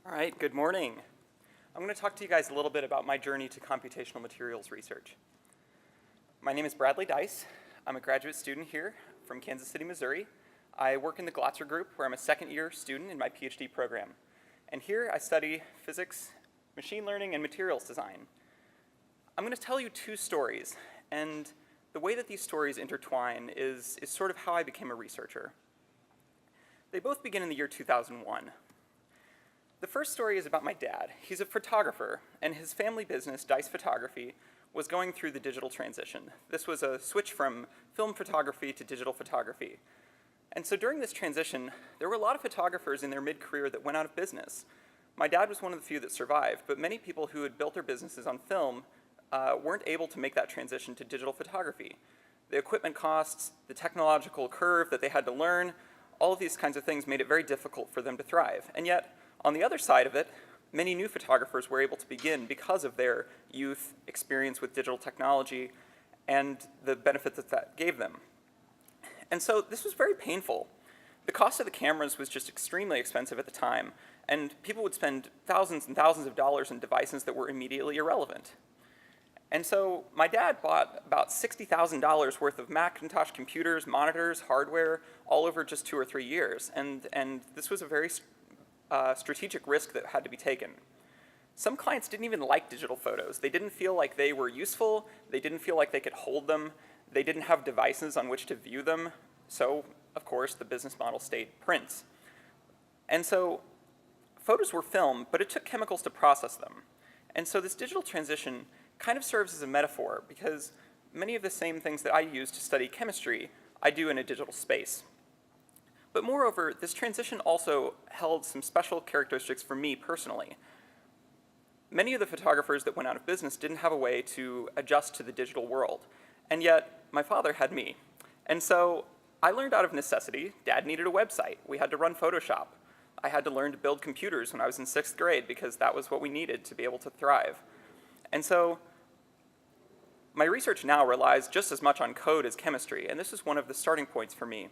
All right, good morning. I'm going to talk to you guys a little bit about my journey to computational materials research. My name is Bradley Dice. I'm a graduate student here from Kansas City, Missouri. I work in the Glotzer group where I'm a second-year student in my Ph.D. program. And here I study physics, machine learning, and materials design. I'm going to tell you two stories, and the way that these stories intertwine is sort of how I became a researcher. They both begin in the year 2001. The first story is about my dad. He's a photographer, and his family business, Dice Photography, was going through the digital transition. This was a switch from film photography to digital photography. And so during this transition, there were a lot of photographers in their mid-career that went out of business. My dad was one of the few that survived, but many people who had built their businesses on film weren't able to make that transition to digital photography. The equipment costs, the technological curve that they had to learn, all of these kinds of things made it very difficult for them to thrive. And yet, on the other side of it, many new photographers were able to begin because of their youth, experience with digital technology, and the benefits that that gave them. And so this was very painful. The cost of the cameras was just extremely expensive at the time, and people would spend thousands and thousands of dollars in devices that were immediately irrelevant. And so my dad bought about $60,000 worth of Macintosh computers, monitors, hardware, all over just 2 or 3 years. And this was a very strategic risk that had to be taken. Some clients didn't even like digital photos. They didn't feel like they were useful. They didn't feel like they could hold them. They didn't have devices on which to view them. So, of course, the business model stayed prints. And so photos were filmed, but it took chemicals to process them. And so this digital transition kind of serves as a metaphor because many of the same things that I use to study chemistry, I do in a digital space. But moreover, this transition also held some special characteristics for me personally. Many of the photographers that went out of business didn't have a way to adjust to the digital world, and yet my father had me. And so I learned out of necessity. Dad needed a website. We had to run Photoshop. I had to learn to build computers when I was in 6th grade because that was what we needed to be able to thrive. And so my research now relies just as much on code as chemistry, and this is one of the starting points for me.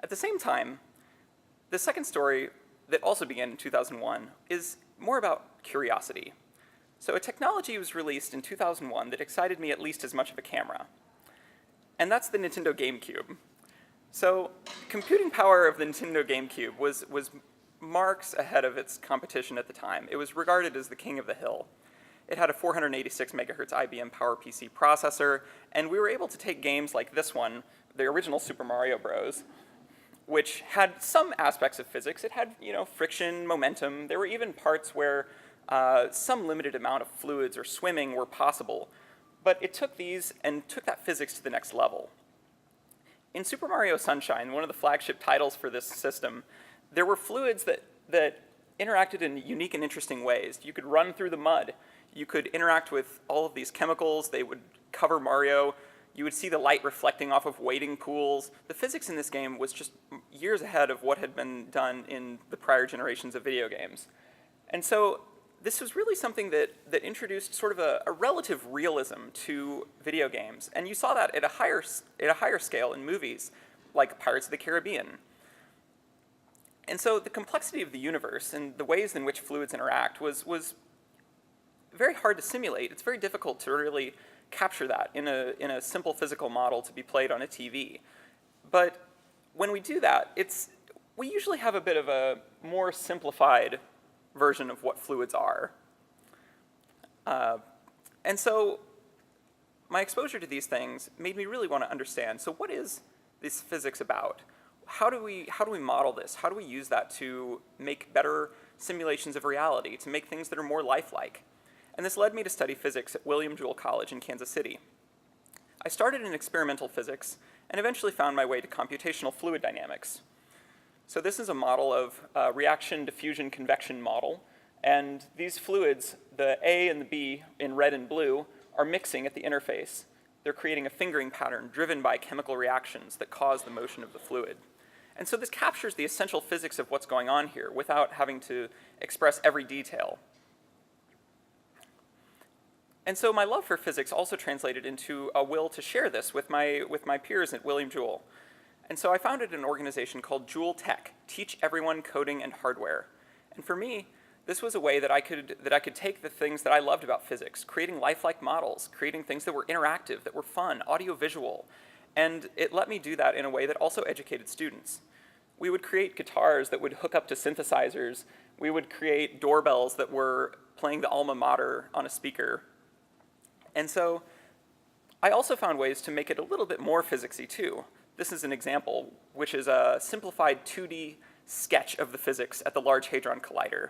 At the same time, the second story that also began in 2001 is more about curiosity. So a technology was released in 2001 that excited me at least as much of a camera, and that's the Nintendo GameCube. So computing power of the Nintendo GameCube was marks ahead of its competition at the time. It was regarded as the king of the hill. It had a 486 megahertz IBM PowerPC processor, and we were able to take games like this one, the original Super Mario Bros., which had some aspects of physics. It had, friction, momentum. There were even parts where some limited amount of fluids or swimming were possible. But it took these and took that physics to the next level. In Super Mario Sunshine, one of the flagship titles for this system, there were fluids that interacted in unique and interesting ways. You could run through the mud. You could interact with all of these chemicals. They would cover Mario. You would see the light reflecting off of wading pools. The physics in this game was just years ahead of what had been done in the prior generations of video games. And so this was really something that introduced sort of a relative realism to video games. And you saw that at a higher scale in movies like Pirates of the Caribbean. And so the complexity of the universe and the ways in which fluids interact was very hard to simulate. It's very difficult to really capture that in a simple physical model to be played on a TV. But when we do that, we usually have a bit of a more simplified version of what fluids are. And so my exposure to these things made me really want to understand, so what is this physics about? How do we model this? How do we use that to make better simulations of reality, to make things that are more lifelike? And this led me to study physics at William Jewell College in Kansas City. I started in experimental physics and eventually found my way to computational fluid dynamics. So this is a model of reaction, diffusion, convection model. And these fluids, the A and the B in red and blue, are mixing at the interface. They're creating a fingering pattern driven by chemical reactions that cause the motion of the fluid. And so this captures the essential physics of what's going on here without having to express every detail. And so my love for physics also translated into a will to share this with my peers at William Jewell. And so I founded an organization called Jewell Tech, Teach Everyone Coding and Hardware. And for me, this was a way that I could take the things that I loved about physics, creating lifelike models, creating things that were interactive, that were fun, audiovisual, and it let me do that in a way that also educated students. We would create guitars that would hook up to synthesizers. We would create doorbells that were playing the alma mater on a speaker. And so I also found ways to make it a little bit more physicsy too. This is an example, which is a simplified 2D sketch of the physics at the Large Hadron Collider.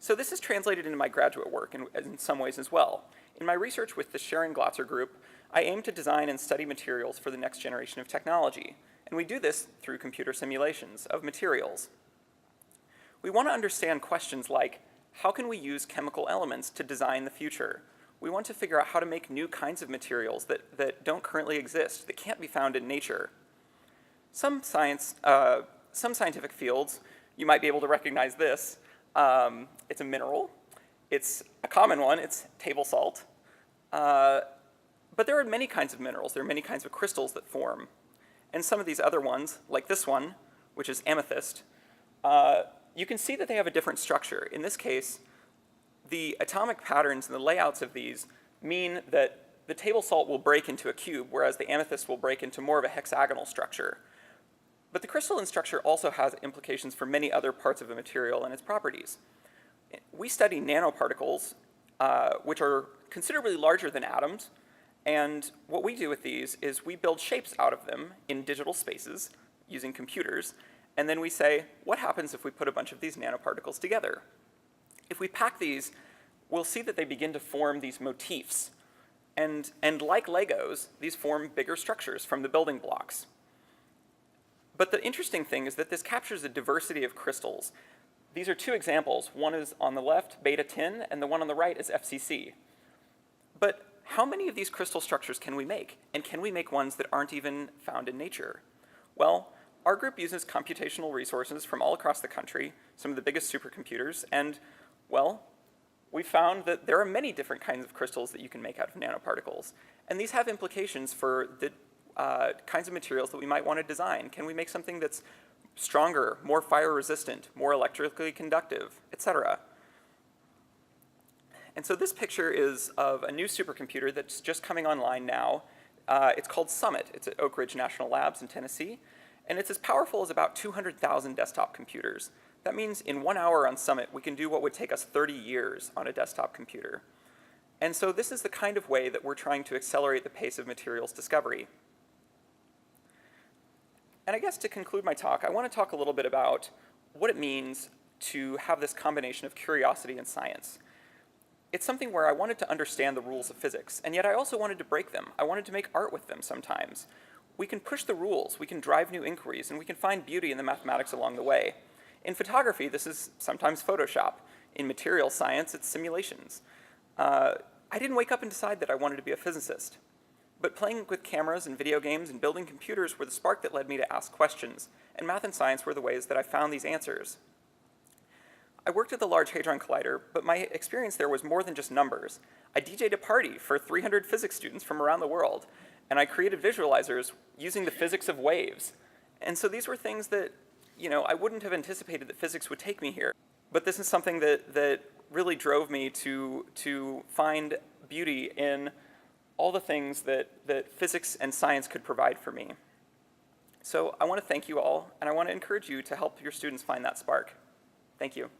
So this is translated into my graduate work in some ways as well. In my research with the Sharing Glotzer group, I aim to design and study materials for the next generation of technology. And we do this through computer simulations of materials. We want to understand questions like, how can we use chemical elements to design the future? We want to figure out how to make new kinds of materials that don't currently exist, that can't be found in nature. Some scientific fields, you might be able to recognize this. It's a mineral. It's a common one. It's table salt. But there are many kinds of minerals. There are many kinds of crystals that form. And some of these other ones, like this one, which is amethyst, you can see that they have a different structure. In this case, the atomic patterns and the layouts of these mean that the table salt will break into a cube, whereas the amethyst will break into more of a hexagonal structure. But the crystalline structure also has implications for many other parts of a material and its properties. We study nanoparticles, which are considerably larger than atoms, and what we do with these is we build shapes out of them in digital spaces using computers, and then we say, what happens if we put a bunch of these nanoparticles together? If we pack these, we'll see that they begin to form these motifs. And like Legos, these form bigger structures from the building blocks. But the interesting thing is that this captures a diversity of crystals. These are two examples. One is on the left, beta tin, and the one on the right is FCC. But how many of these crystal structures can we make? And can we make ones that aren't even found in nature? Well, our group uses computational resources from all across the country, some of the biggest supercomputers, and, well, we found that there are many different kinds of crystals that you can make out of nanoparticles. And these have implications for the kinds of materials that we might want to design. Can we make something that's stronger, more fire resistant, more electrically conductive, etc.? And so this picture is of a new supercomputer that's just coming online now. It's called Summit. It's at Oak Ridge National Labs in Tennessee. And it's as powerful as about 200,000 desktop computers. That means in 1 hour on Summit, we can do what would take us 30 years on a desktop computer. And so this is the kind of way that we're trying to accelerate the pace of materials discovery. And I guess to conclude my talk, I want to talk a little bit about what it means to have this combination of curiosity and science. It's something where I wanted to understand the rules of physics, and yet I also wanted to break them. I wanted to make art with them sometimes. We can push the rules, we can drive new inquiries, and we can find beauty in the mathematics along the way. In photography, this is sometimes Photoshop. In material science, it's simulations. I didn't wake up and decide that I wanted to be a physicist. But playing with cameras and video games and building computers were the spark that led me to ask questions, and math and science were the ways that I found these answers. I worked at the Large Hadron Collider, but my experience there was more than just numbers. I DJ'd a party for 300 physics students from around the world, and I created visualizers using the physics of waves. And so these were things that, I wouldn't have anticipated that physics would take me here. But this is something that really drove me to find beauty in all the things that physics and science could provide for me. So I want to thank you all, and I want to encourage you to help your students find that spark. Thank you.